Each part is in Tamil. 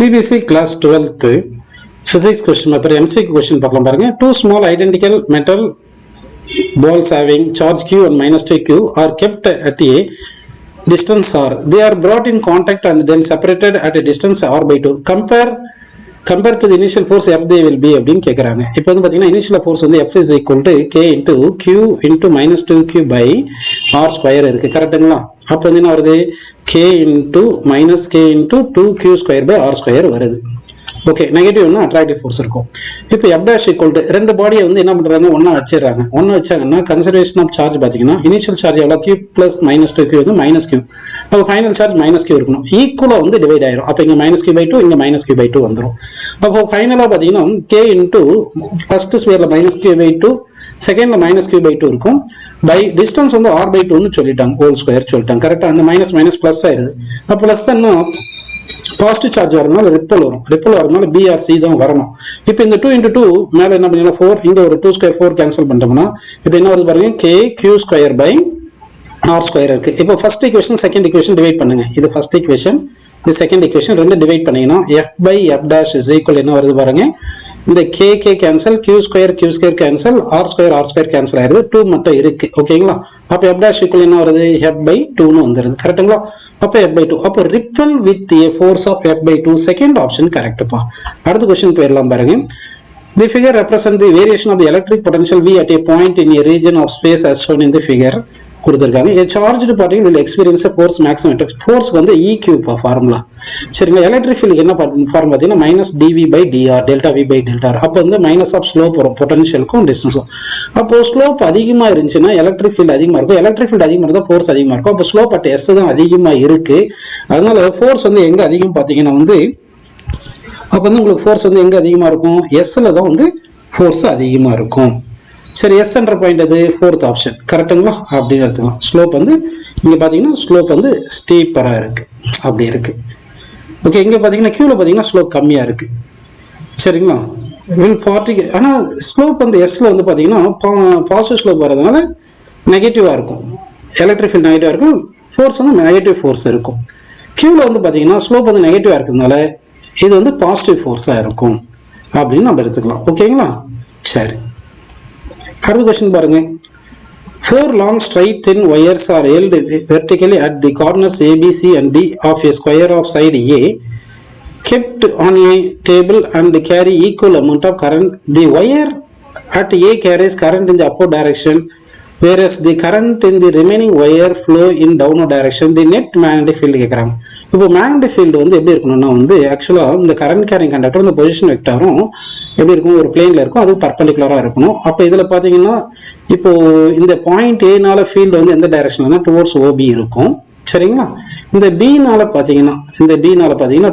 CBC class 12th physics question paper MCQ question பார்க்கலாம் பாருங்க. Two small identical metal balls having charge q and minus 2q are kept at a distance r. They are brought in contact and then separated at a distance r by 2. Compare to the initial force F they will be அப்படின்னு கேட்குறாங்க. இப்போ வந்து பார்த்தீங்கன்னா இனிஷியல் ஃபோர்ஸ் வந்து F is equal to K into Q into minus 2Q by R square இருக்குது கரெக்டுங்களா? அப்போ வந்து என்ன வருது? K into minus K into 2Q square by R square வருது. ஓகே, நெகட்டிவ்னா அட்ராக்டிவ் ஃபோர்ஸ் இருக்கும். இப்போ F dash equal to ரெண்டு பாடியை வந்து என்ன பண்ணுறாங்க, ஒன்றா வச்சிடுறாங்க. ஒன்றா வச்சாங்கன்னா கன்சர்வேஷன் ஆஃப் சார்ஜ் பார்த்தீங்கன்னா இனிஷியல் சார்ஜ் எவ்வளோ Q ப்ளஸ் மைனஸ் 2Q வந்து மைனஸ் Q. அப்போ ஃபைனல் சார்ஜ் மைனஸ் Q இருக்கணும். ஈக்குவலாக வந்து டிவைட் ஆயிரும். அப்போ இங்கே மைனஸ் Q by 2 இங்கே மைனஸ் Q by 2 வந்துடும். அப்போ ஃபைனலாக பார்த்தீங்கன்னா K இன்ட்டு ஃபர்ஸ்ட் ஸ்கொயரில் மைனஸ் Q by 2 செகண்டில் மைனஸ் Q by 2 இருக்கும். பை டிஸ்டன்ஸ் வந்து R by 2ன்னு சொல்லிட்டாங்க, ஹோல் ஸ்கொயர் சொல்லிட்டாங்க கரெக்டாக. அந்த மைனஸ் மைனஸ் ப்ளஸ் ஆயிடுது. அப்போ ப்ளஸ் என்ன பாசிட்டிவ் சார்ஜ் வரதுனால ரிப்பல் வரும். ரிப்பல் வரதுனால பிஆர்சி தான் வரணும். இப்போ இந்த 2 into 2 மேலே என்ன பண்ணீங்கன்னா 4, இங்கே ஒரு 2 ஸ்கொயர் 4 கேன்சல் பண்ணிட்டோம்னா இப்போ என்ன வருது பாருங்க, K Q square by R square இருக்கு. இப்போ first equation second equation divide பண்ணுங்க. இது ஃபர்ஸ்ட் ஈக்குவேஷன், இது செகண்ட் ஈக்குவேஷன், ரெண்டு டிவைட் பண்ணீங்கன்னா F by F dash is equal என்ன வருது பாருங்க, இந்த K K cancel, Q square cancel, R square cancel ஆயிருது, 2 மட்டும் இருக்கு. ஓகேங்களா? அப்போ எஃப் டேஷ் ஈக்குவல் என்ன வருது, எஃப் பை 2ன்னு வந்துருது கரெக்டுங்களா? அப்போ எஃப் பை 2. அப்போ repel with a force of F by 2, second option கரெக்டுப்பா. அடுத்த கொஸ்டின் போயிடலாம் பாருங்க. The figure represents the variation of the electric potential V at a point in a region of space as shown in the figure. கொடுத்துருக்காங்க. A charged particle will experience a force maximum. Force வந்து EQ ஃபார்முலா. சரிங்களா? எலக்ட்ரிக் ஃபீல்டுக்கு என்ன ஃபார்முலா பார்த்தீங்கன்னா minus dV by dR, delta V by delta R. அப்போ வந்து மைனஸ் ஆஃப் ஸ்லோப் வரும், பொட்டன்ஷியலுக்கும் டிஸ்டன்ஸும். அப்போ ஸ்லோப் அதிகமாக இருந்துச்சுன்னா எலக்ட்ரிக் ஃபீல்டு அதிகமாக இருக்கும். எலக்ட்ரிக் ஃபீல்டு அதிகமாக இருந்தால் ஃபோர்ஸ் அதிகமாக இருக்கும். அப்போ ஸ்லோப் அட் எஸ் தான் அதிகமாக இருக்கு. அதனால ஃபோர்ஸ் வந்து எங்கே அதிகம் பார்த்தீங்கன்னா வந்து அப்போ வந்து உங்களுக்கு ஃபோர்ஸ் வந்து எங்கே அதிகமாக இருக்கும், எஸ்ல தான் வந்து ஃபோர்ஸ் அதிகமாக இருக்கும். சரி, எஸ் என்ற பாயிண்ட் அது ஃபோர்த் ஆப்ஷன் கரெக்டுங்களா? அப்படின்னு எடுத்துக்கலாம். ஸ்லோப் வந்து இங்கே பார்த்தீங்கன்னா ஸ்லோப் வந்து ஸ்டீப்பராக இருக்கு, அப்படி இருக்கு. ஓகே, இங்கே பார்த்தீங்கன்னா கியூவில் பார்த்தீங்கன்னா ஸ்லோப் கம்மியாக இருக்கு. சரிங்களா? 40, ஆனால் ஸ்லோப் வந்து எஸ்ல வந்து பார்த்தீங்கன்னா பாசிட்டிவ் ஸ்லோப் வரதுனால நெகட்டிவாக இருக்கும். எலக்ட்ரிக் ஃபீல்ட் நெகட்டிவாக இருக்கும், ஃபோர்ஸ் வந்து நெகட்டிவ் ஃபோர்ஸ் இருக்கும். கியூவில் வந்து பார்த்தீங்கன்னா ஸ்லோப் வந்து நெகட்டிவாக இருக்கிறதுனால இது வந்து பாசிட்டிவ் ஃபோர்ஸாக இருக்கும் அப்படின்னு நம்ம எடுத்துக்கலாம். ஓகேங்களா? சரி, அடுத்த கொஸ்டின் பாருங்க. 4 long straight thin wires are held vertically at the corners A, B, C and D of a square of side A, kept on a table and carry equal amount of current. The wire at A carries current in the upward direction, whereas the current in the remaining wire flow in downward direction. The net magnetic field கேட்குறாங்க. இப்போ மேக்னெட்டிக் ஃபீல்டு வந்து எப்படி இருக்கணும்னா வந்து ஆக்சுவலாக இந்த கரண்ட் கேரிங் கண்டக்டர் இந்த பொசிஷன் வெக்டாரும் எப்படி இருக்கும், ஒரு பிளேனில் இருக்கும், அது பர்பெண்டிகுலராக இருக்கணும். அப்போ இதில் பார்த்தீங்கன்னா இப்போ இந்த பாயிண்ட் ஏனால ஃபீல்டு வந்து எந்த டைரக்ஷன்லனா டுவோர்ட்ஸ் ஓபி இருக்கும். சரிங்களா? இந்த பினால பார்த்தீங்கன்னா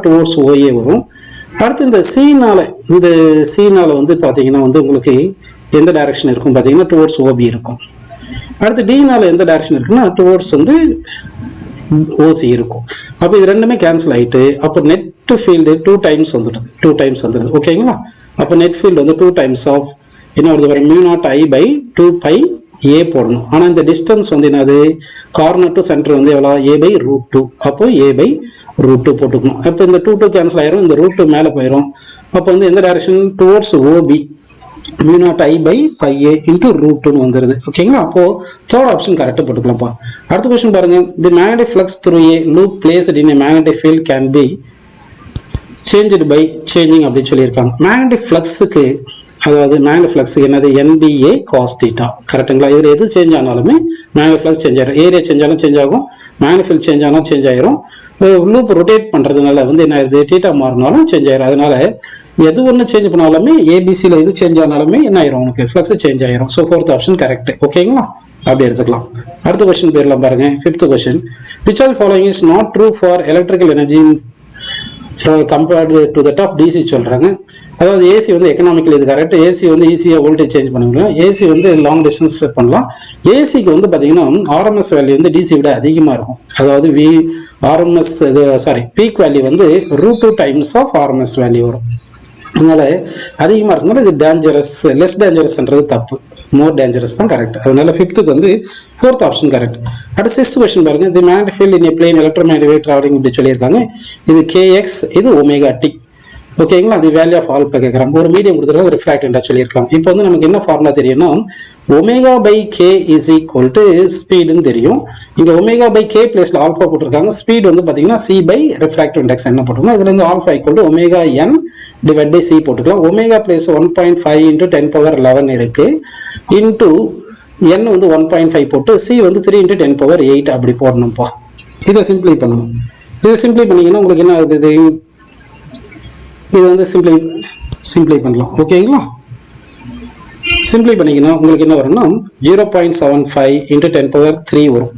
டுவோர்ட்ஸ் ஓஏ வரும். அடுத்து இந்த சீனால வந்து பார்த்தீங்கன்னா வந்து உங்களுக்கு எந்த டைரக்ஷன் இருக்கும் பார்த்தீங்கன்னா டுவோர்ட்ஸ் ஓபி இருக்கும். அடுத்து டினால எந்த டைரக்ஷன் இருக்குன்னா டுவோர்ட்ஸ் வந்து ஓசி இருக்கும். அப்போ இது ரெண்டுமே கேன்சல் ஆகிட்டு அப்போ நெட் ஃபீல்டு 2 times வந்துடுது. ஓகேங்களா? அப்போ நெட் ஃபீல்டு வந்து 2 times ஆஃப் என்ன வருது வர μ0I by 2π A போடணும். ஆனால் இந்த டிஸ்டன்ஸ் வந்து என்னது, கார்னர் டு சென்டர் வந்து எவ்வளோ, A by √2. அப்போ A by √2 போட்டுக்கணும். அப்போ இந்த 2 கேன்சல் ஆயிரும், இந்த √2 மேலே போயிடும். அப்போ வந்து எந்த direction, towards OP, μ0I by πA into √2 வந்துருது. ஓகேங்களா? அப்போ தேர்ட் ஆப்ஷன் கரெக்டாக போட்டுக்கலாம்ப்பா. அடுத்த கொஸ்டின் பாருங்க. The magnetic flux through a loop placed in a magnetic field can be changed by changing அப்படின்னு சொல்லியிருக்காங்க. மேக்னெட்டிக் ஃப்ளக்ஸுக்கு, அதாவது மேக்னெட்டிக் ஃப்ளக்ஸுக்கு என்னது, NBA cos θ கரெக்டுங்களா? இதில் எது சேஞ்ச் ஆனாலுமே மேக்னெட்டிக் ஃப்ளக்ஸ் சேஞ்ச் ஆயிரும். ஏரியா சேஞ்ச் ஆனாலும் சேஞ்ச் ஆகும், மேக்னெட்டிக் ஃபீல்ட் சேஞ்ச் ஆனாலும் சேஞ்ச் ஆயிரும். லூப் ரொட்டேட் பண்ணுறதுனால வந்து என்ன ஆயிடுது, θ மாறினாலும் சேஞ்ச் ஆயிரும். அதனால எது ஒன்று சேஞ்ச் பண்ணாலுமே ஏபிசியில் எது சேஞ்ச் ஆனாலுமே என்ன ஆயிரும், உனக்கு ஃப்ளக்ஸ் சேஞ்ச் ஆயிரும். So fourth option correct. ஓகேங்களா? அப்படி எடுத்துக்கலாம். அடுத்த கொஸ்டின் போயிடலாம் பாருங்க. 5th question. Which all following is not true for electrical energy compared to that of DC சொல்றாங்க. அதாவது ஏசி வந்து எக்கனாமிக்கல் இது கரெக்ட். ஏசி வந்து ஈஸியாக வோல்டேஜ் சேஞ்ச் பண்ணிக்கலாம். ஏசி வந்து லாங் டிஸ்டன்ஸ் செட் பண்ணலாம். ஏசிக்கு வந்து பார்த்தீங்கன்னா ஆர்எம்எஸ் வேல்யூ வந்து டிசி விட அதிகமாக இருக்கும். அதாவது பீக் வேல்யூ வந்து √2 times ஆஃப் ஆர்எம்எஸ் வேல்யூ வரும். அதனால அதிகமாக இருக்கிறதுனால இது லெஸ் டேஞ்சரஸ்ன்றது தப்பு. more dangerous தான் கரெக்ட். அதனால 5th வந்து 4th ஆப்ஷன் கரெக்ட். அடுத்து 6th क्वेश्चन பாருங்க. the magnetic field in a plane electromagnetic wave traveling இப்படி சொல்லியிருக்காங்க. இது kx, இது ஒமேகா t. ஓகேங்களா, அது வேல்யூ ஆஃப் ஆல்பா கேட்குறாங்க. ஒரு மீடியம் கொடுத்துருக்காங்க, ரிஃப்ராக்டண்டா சொல்லியிருக்காங்க. இப்போ வந்து நமக்கு என்ன ஃபார்முலா தெரியும்னா omega by K is equal to ஸ்பீடுன்னு தெரியும். இங்கே ஒமேகா பை கே பிளேஸ்ல ஆல்பா போட்டிருக்காங்க. ஸ்பீடு வந்து பார்த்தீங்கன்னா சி பை ரிஃப்ராக்டிவ் இண்டெக்ஸ் என்ன போட்டுருக்கோம். இதுல இருந்து alpha equal to omega N divide by C போட்டுக்கலாம். ஒமேகா பிளேஸ் 1.5 இன்டூ 10^11 இருக்கு. இன்டூ என் வந்து 1.5 போட்டு சி வந்து 3 இன்டூ 10^8 அப்படி போடணும்ப்பா. இதை சிம்பிளை பண்ணணும். இதை சிம்பிளை பண்ணீங்கன்னா உங்களுக்கு என்ன ஆகுது, இது வந்து சிம்பிளை பண்ணலாம். ஓகேங்களா, சிம்பிளை பண்ணிங்கன்னா உங்களுக்கு என்ன வரும்னா 0.75 இன்டூ 10^3 வரும்.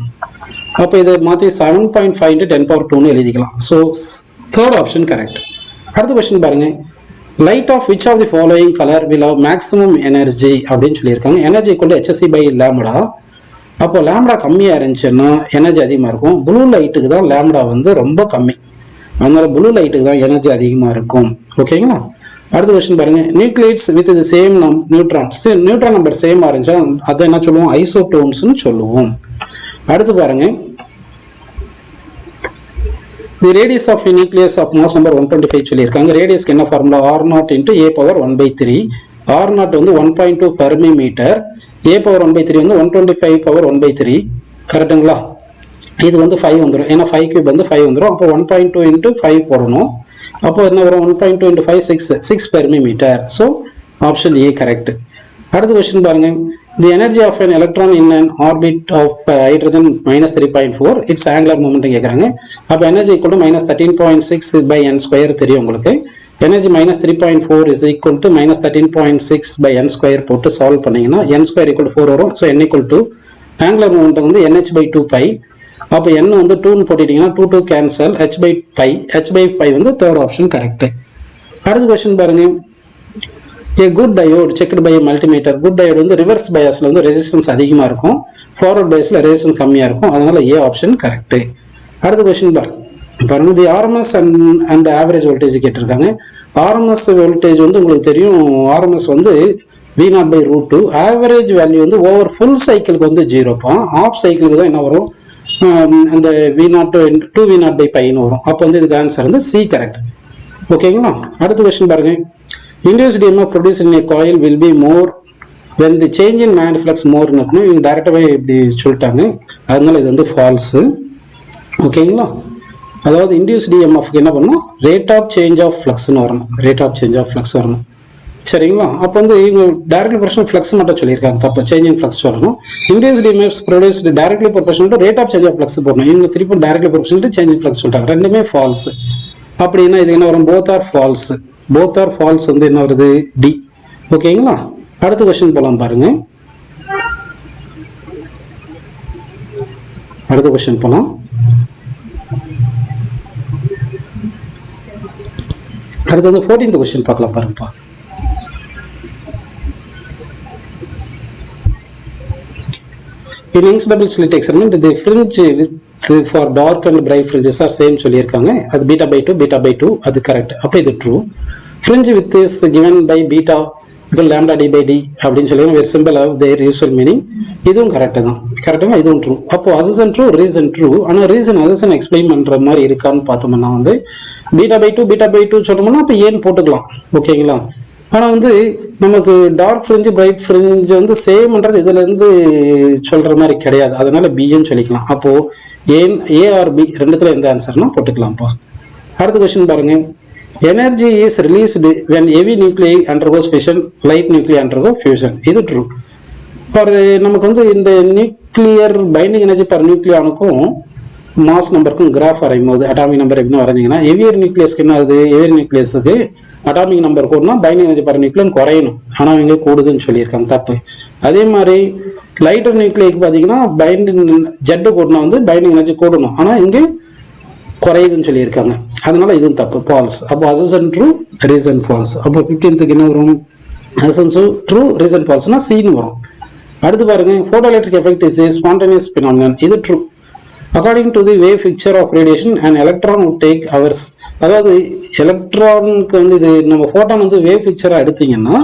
அப்போ இதை மாற்றி 7.5 இன்டூ 10^2 எழுதிக்கலாம். So 3rd option correct. அடுத்த கொஸ்டின் பாருங்க. Light of which of the following colour will have maximum energy அப்படின்னு சொல்லியிருக்காங்க. Energy equal to HSE by lambda. அப்போ லேம்டா கம்மியாக இருந்துச்சுன்னா எனர்ஜி அதிகமாக இருக்கும். ப்ளூ லைட்டுக்கு தான் லேம்டா வந்து ரொம்ப கம்மி, அதனால ப்ளூ லைட்டுக்கு தான் எனர்ஜி அதிகமாக இருக்கும். ஓகேங்களா, அடுத்த கொஸ்டின் பாருங்க. Nuclides with the same neutron number சேமா இருந்துச்சா அதை என்ன சொல்லுவோம், ஐசோடோன்ஸ்னு சொல்லுவோம். அடுத்து பாருங்க. The radius of nucleus of mass number 125 சொல்லியிருக்காங்க. ரேடியஸ்க்கு என்ன formula, r0 into a⁻1/3. r0 வந்து 1.2 ஃபெர்மி மீட்டர், a⁻1/3 வந்து 125 கரெக்டுங்களா. இது வந்து 5 வந்துடும், ஏன்னா 5 கியூப் வந்து 5 வந்துடும். அப்போ 1.2 இன்டூ 5 போடணும். அப்போ என்ன வரும், 1.2 into 5 6 fermi metre. So option A correct. அடுத்த கொஸ்டின் பாருங்க. The energy of an electron in an orbit of hydrogen -3.4 its angular moment கேட்குறாங்க. அப்போ energy equal to -13.6 by n square தெரியும் உங்களுக்கு. Energy -3.4 is equal to -13.6 by n square போட்டு சால்வ் பண்ணீங்கன்னா n ஸ்கொயர் ஈக்குவல் டு 4 வரும். So n equal to angular moment வந்து nh பை 2π. அப்போ n வந்து 2ன்னு போட்டிட்டீங்கன்னா 2 கேன்சல், h/π வந்து 3rd ஆப்ஷன் கரெக்ட். அடுத்த கொஸ்டின் பாருங்க. A good diode checked by multimeter. Good diode வந்து ரிவர்ஸ் பயாஸ்ல வந்து ரெசிஸ்டன்ஸ் அதிகமாக இருக்கும், ஃபார்வர்ட் பயாஸ்ல ரெசிஸ்டன்ஸ் கம்மியாக இருக்கும், அதனால ஏ ஆப்ஷன் கரெக்ட். அடுத்த கொஸ்டின் பாருங்க. தி ஆர்எம்எஸ் அண்ட் ஆவரேஜ் வோல்டேஜ் கேட்டிருக்காங்க. ஆர்எம்எஸ் வோல்டேஜ் வந்து உங்களுக்கு தெரியும், ஆர்எம்எஸ் வந்து V0/√2. ஆவரேஜ் வேல்யூ வந்து ஓவர் ஃபுல் சைக்கிளுக்கு வந்து 0. ஆஃப் சைக்கிளுக்கு தான் என்ன வரும், அந்த V0 2V0/πன்னு வரும். அப்போ வந்து இதுக்கு ஆன்சர் வந்து சி கரெக்ட். ஓகேங்களா, அடுத்த கொஸ்டின் பாருங்க. Induced EMF produced in a coil will be more when the change in magnetic flux more இருக்கணும். இவங்க டைரக்டாவே இப்படி சொல்லிட்டாங்க, அதனால இது வந்து ஃபால்ஸ். ஓகேங்களா, அதாவது இன்டியூஸ்ட் EMFக்கு என்ன பண்ணணும், ரேட் ஆஃப் சேஞ்ச் ஆஃப் ஃப்ளக்ஸ்னு வரணும், rate of change of flux வரணும். சரிங்களா, அப்போ வந்து இவங்க டைரக்ட்லி ப்ரொபோர்ஷனல் ஃப்ளக்ஸ் மட்டும் சொல்லியிருக்காங்க, தப்பு சேஞ்ச் இன் ஃப்ளக்ஸ் சொல்லணும். Induced EMF produced directly proportional to rate of change of flux போடணும். இவங்க திருப்பி directly proportional to change in flux சொல்லிட்டாங்க, ரெண்டுமே ஃபால்ஸ். அப்படின்னா இது என்ன வரும், both are false. Both are false வந்து என்ன வருது, டி. ஓகேங்களா, அடுத்த கொஸ்டின் போலாம் பாருங்க. அடுத்த கொஸ்டின் போலாம். அடுத்து வந்து 14th கொஸ்டின் பார்க்கலாம் பாருங்கப்பா. In Young's double slit experiment, the fringe with for dark and bright fringes are same சொல்லியிருக்காங்க. அது β/2 அது கரெக்ட். அப்போ இது true. Fringe with is given by beta equal lambda d/d அப்படின்னு சொல்லி ஒரு simple of their usual meaning. இதுவும் கரெக்ட் தான், கரெக்டாக இதுவும் ட்ரூ. அப்போ அசன் ட்ரூ, ரீசன் ட்ரூ. ஆனால் ரீசன் அசன் எக்ஸ்பிளைன் பண்ணுற மாதிரி இருக்கான்னு பார்த்தோம்னா வந்து β/2 சொல்லணும்னா அப்போ ஏன்னு போட்டுக்கலாம். ஓகேங்களா, ஆனால் வந்து நமக்கு டார்க் ஃப்ரிஞ்சு பிரைட் ஃப்ரிஞ்சு வந்து சேம்ன்றது இதுலேருந்து சொல்கிற மாதிரி கிடையாது, அதனால பின்னு சொல்லிக்கலாம். அப்போது ஏஆர்பி ரெண்டுத்துல எந்த ஆன்சர்னா போட்டுக்கலாம்ப்பா. அடுத்த கொஸ்டின் பாருங்க. Energy is released when heavy nuclei undergoes fission, light nuclei undergo fusion. இது ட்ரூ. ஃபார் நமக்கு வந்து இந்த நியூக்ளியர் பைண்டிங் எனர்ஜி பர் நியூக்ளியானுக்கும் மாஸ் நம்பருக்கும் கிராஃப் வரையும் போது அட்டாமிக் நம்பர் எப்படின்னு வரைஞ்சிங்கன்னா ஹெவியர் நியூக்ளியஸ்க்கு என்ன ஆகுது, ஹெவியர் நியூக்ளியஸுக்கு அட்டாமிக் நம்பர் கூடனா பைண்டிங் எனர்ஜி பர் நியூக்ளியன் குறையணும், ஆனால் இங்கே கூடுதுன்னு சொல்லியிருக்காங்க, தப்பு. அதே மாதிரி லைட்டர் நியூக்ளியைக்கு பார்த்தீங்கன்னா பைண்டிங் ஜெட்டு கூடனா வந்து பைண்டிங் எனர்ஜி கூடணும், ஆனால் இங்கே குறையுதுன்னு சொல்லியிருக்காங்க, அதனால இதுவும் தப்பு, ஃபால்ஸ். அப்போ அசன் ட்ரூ, ரீசன் ஃபால்ஸ். அப்போ 15th என்ன வரும், அசன் ட்ரூ, ரீசன் ஃபால்ஸ்னா சீன் வரும். அடுத்து பாருங்க. Photoelectric effect is a spontaneous phenomenon. இது true. According to the wave picture of radiation and electron would take hours. அதாவது எலக்ட்ரானுக்கு வந்து இது நம்ம ஃபோட்டான் வந்து வேவ் பிக்சராக எடுத்தீங்கன்னா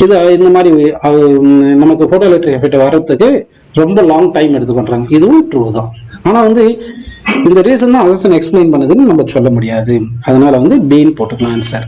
இது இந்த மாதிரி நமக்கு போட்டோ எலக்ட்ரிக் எஃபெக்ட் வர்றதுக்கு ரொம்ப லாங் டைம் எடுத்து பண்றாங்க. இதுவும் ட்ரூ தான். ஆனா வந்து இந்த ரீசன் தான் அசன் எக்ஸ்பிளைன் பண்ணுதுன்னு நம்ம சொல்ல முடியாது. அதனால வந்து பீன் போட்டுக்கலாம் ஆன்சர்.